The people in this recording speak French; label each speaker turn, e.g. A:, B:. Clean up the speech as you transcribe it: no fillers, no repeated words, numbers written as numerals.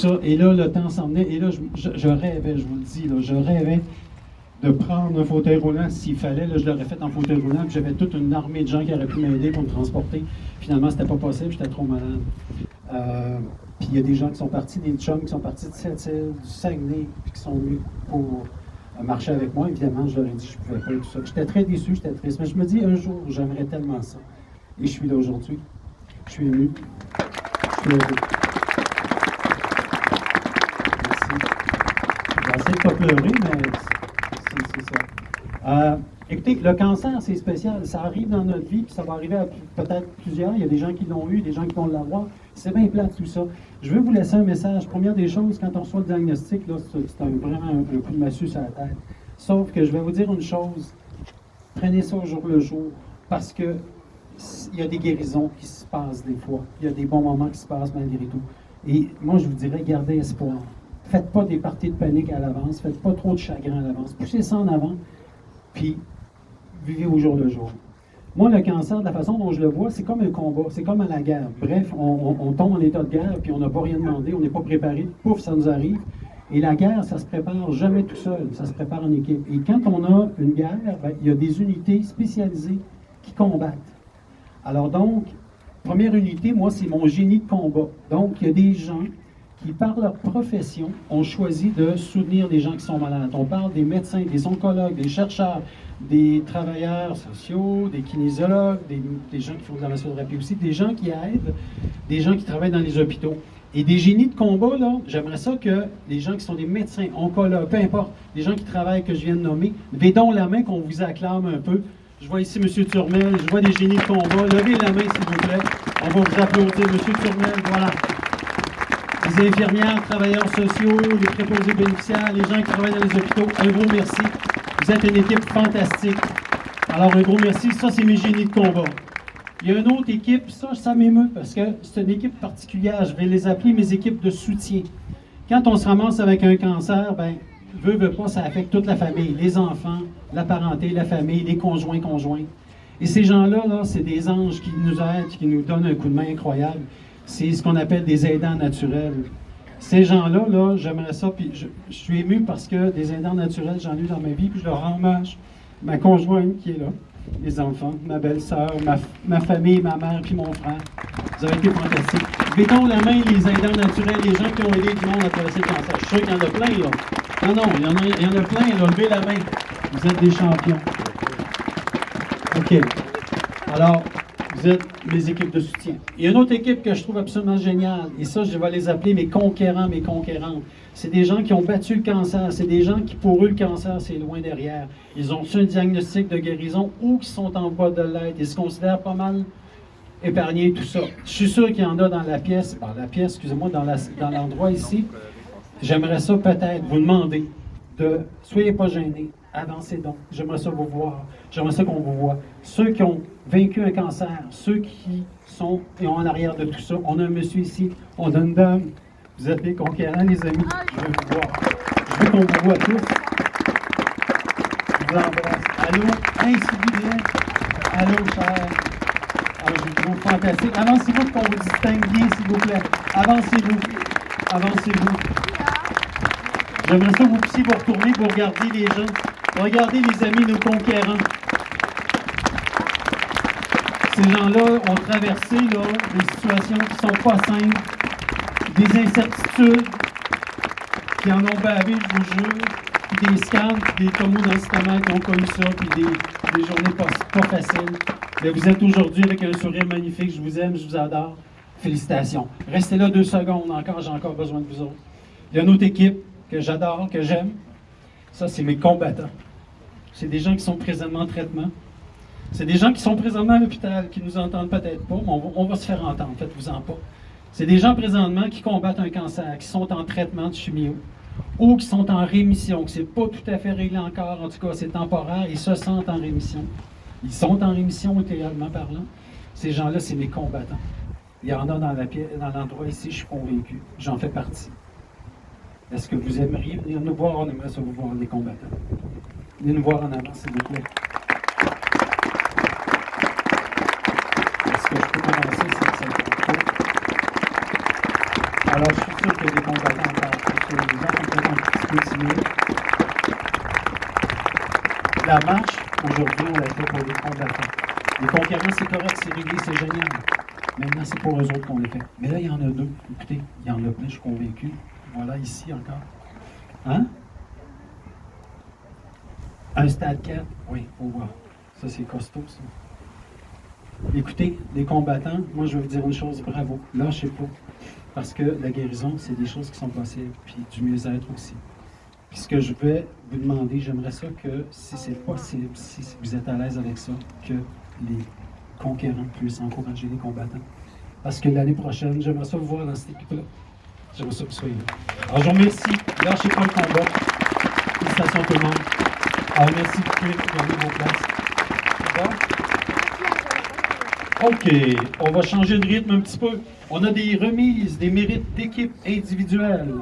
A: Ça, et là, le temps s'en venait, et là, je rêvais, je vous le dis, là, je rêvais de prendre un fauteuil roulant s'il fallait. Là, je l'aurais fait en fauteuil roulant, puis j'avais toute une armée de gens qui auraient pu m'aider pour me transporter. Finalement, c'était pas possible, j'étais trop malade. Puis il y a des gens qui sont partis, des chums qui sont partis de Sept-Îles, du Saguenay, puis qui sont venus pour marcher avec moi. Évidemment, je leur ai dit que je pouvais pas et tout ça. J'étais très déçu, j'étais triste, mais je me dis, un jour, j'aimerais tellement ça. Et je suis là aujourd'hui. Je suis ému. Je suis heureux. J'ai essayé de ne pas pleurer, mais c'est ça. Écoutez, le cancer, c'est spécial. Ça arrive dans notre vie, puis ça va arriver à peut-être plusieurs. Il y a des gens qui l'ont eu, des gens qui vont l'avoir. C'est bien plate, tout ça. Je veux vous laisser un message. Première des choses, quand on reçoit le diagnostic, là, c'est vraiment un coup de massue sur la tête. Sauf que je vais vous dire une chose. Prenez ça au jour le jour, parce que il y a des guérisons qui se passent des fois. Il y a des bons moments qui se passent malgré tout. Et moi, je vous dirais, gardez espoir. Faites pas des parties de panique à l'avance. Faites pas trop de chagrin à l'avance. Poussez ça en avant, puis vivez au jour le jour. Moi, le cancer, de la façon dont je le vois, c'est comme un combat. C'est comme à la guerre. Bref, on tombe en état de guerre, puis on n'a pas rien demandé, on n'est pas préparé. Pouf, ça nous arrive. Et la guerre, ça se prépare jamais tout seul. Ça se prépare en équipe. Et quand on a une guerre, ben, il y a des unités spécialisées qui combattent. Alors donc, première unité, moi, c'est mon génie de combat. Donc, il y a des gens qui, par leur profession, ont choisi de soutenir des gens qui sont malades. On parle des médecins, des oncologues, des chercheurs, des travailleurs sociaux, des kinésiologues, des gens qui font de la massothérapie aussi, des gens qui aident, des gens qui travaillent dans les hôpitaux. Et des génies de combat, là, j'aimerais ça que les gens qui sont des médecins, oncologues, peu importe, les gens qui travaillent, que je viens de nommer, levez donc la main qu'on vous acclame un peu. Je vois ici M. Turmel, je vois des génies de combat. Levez la main, s'il vous plaît. On va vous applaudir. M. Turmel, voilà. Les infirmières, travailleurs sociaux, les préposés bénéficiaires, les gens qui travaillent dans les hôpitaux, un gros merci. Vous êtes une équipe fantastique. Alors, un gros merci. Ça, c'est mes génies de combat. Il y a une autre équipe, ça m'émeut parce que c'est une équipe particulière. Je vais les appeler mes équipes de soutien. Quand on se ramasse avec un cancer, ben, veut pas, ça affecte toute la famille, les enfants, la parenté, la famille, les conjoints. Et ces gens-là, là, c'est des anges qui nous aident, qui nous donnent un coup de main incroyable. C'est ce qu'on appelle des aidants naturels. Ces gens-là, là, j'aimerais ça, puis je suis ému parce que des aidants naturels, j'en ai eu dans ma vie, puis je leur rends hommage. Ma conjointe qui est là, les enfants, ma belle-sœur, ma famille, ma mère, puis mon frère. Vous avez été fantastiques. Mettons la main, les aidants naturels, les gens qui ont aidé du monde à traverser le cancer. Je suis sûr qu'il y en a plein, là. Non, il y en a plein, là. Levez la main. Vous êtes des champions. OK. Alors, vous êtes mes équipes de soutien. Il y a une autre équipe que je trouve absolument géniale, et ça, je vais les appeler mes conquérants, mes conquérantes. C'est des gens qui ont battu le cancer, c'est des gens qui, pour eux, le cancer, c'est loin derrière. Ils ont reçu un diagnostic de guérison ou qui sont en voie de l'être. Ils se considèrent pas mal épargnés, tout ça. Je suis sûr qu'il y en a dans la pièce, excusez-moi, dans l'endroit ici. J'aimerais ça peut-être vous demander de, soyez pas gênés, avancez donc. J'aimerais ça vous voir. J'aimerais ça qu'on vous voit. Ceux qui ont vaincu un cancer, ceux qui sont en arrière de tout ça. On a un monsieur ici, on a une dame. Vous êtes les conquérants, les amis. Je veux vous voir. Je veux qu'on vous voit tous. Je vous embrasse. Allô? Hey, s'il vous plaît. Allô, cher. Alors, je vous trouve fantastique. Avancez-vous pour qu'on vous distingue bien, s'il vous plaît. Avancez-vous. Avancez-vous. J'aimerais ça que vous puissiez vous retourner pour regarder les gens. Regardez les amis, nos conquérants. Ces gens-là ont traversé là, des situations qui ne sont pas simples, des incertitudes, qui en ont bavé, je vous jure, puis des scans, puis des tomos dans le stomac qui ont connu ça, puis des journées pas faciles. Mais vous êtes aujourd'hui avec un sourire magnifique. Je vous aime, je vous adore. Félicitations. Restez là 2 secondes encore, j'ai encore besoin de vous autres. Il y a une autre équipe que j'adore, que j'aime. Ça, c'est mes combattants. C'est des gens qui sont présentement en traitement. C'est des gens qui sont présentement à l'hôpital, qui nous entendent peut-être pas, mais on va se faire entendre, faites-vous-en pas. C'est des gens présentement qui combattent un cancer, qui sont en traitement de chimio, ou qui sont en rémission, que c'est pas tout à fait réglé encore, en tout cas c'est temporaire, ils se sentent en rémission. Ils sont en rémission, littéralement parlant. Ces gens-là, c'est mes combattants. Il y en a dans l'endroit ici, je suis convaincu. J'en fais partie. Est-ce que vous aimeriez venir nous voir? On aimerait ça vous voir, les combattants. Venez nous voir en avant, s'il vous plaît. Est-ce que je peux commencer? Alors, je suis sûr qu'il y a des combattants. la marche, aujourd'hui, on l'a fait pour les combattants. Les conquérants, c'est correct, c'est réglé, c'est génial. Maintenant, c'est pour eux autres qu'on les fait. Mais là, il y en a deux. Écoutez, il y en a plein, je suis convaincu. Voilà, ici encore. Hein? Un stade 4? Oui, faut voir. Ça, c'est costaud, ça. Écoutez, les combattants, moi, je vais vous dire une chose, bravo. Lâchez pas. Parce que la guérison, c'est des choses qui sont possibles, puis du mieux-être aussi. Puis ce que je vais vous demander, j'aimerais ça que, si c'est possible, si vous êtes à l'aise avec ça, que les conquérants puissent encourager les combattants. Parce que l'année prochaine, j'aimerais ça vous voir dans cette équipe-là. J'aimerais ça que vous soyez là. Alors, je vous remercie. Lâchez pas le combat. Félicitations tout le monde. Alors, merci beaucoup de gagner vos places. OK, on va changer de rythme un petit peu. On a des remises, des mérites d'équipe individuelle.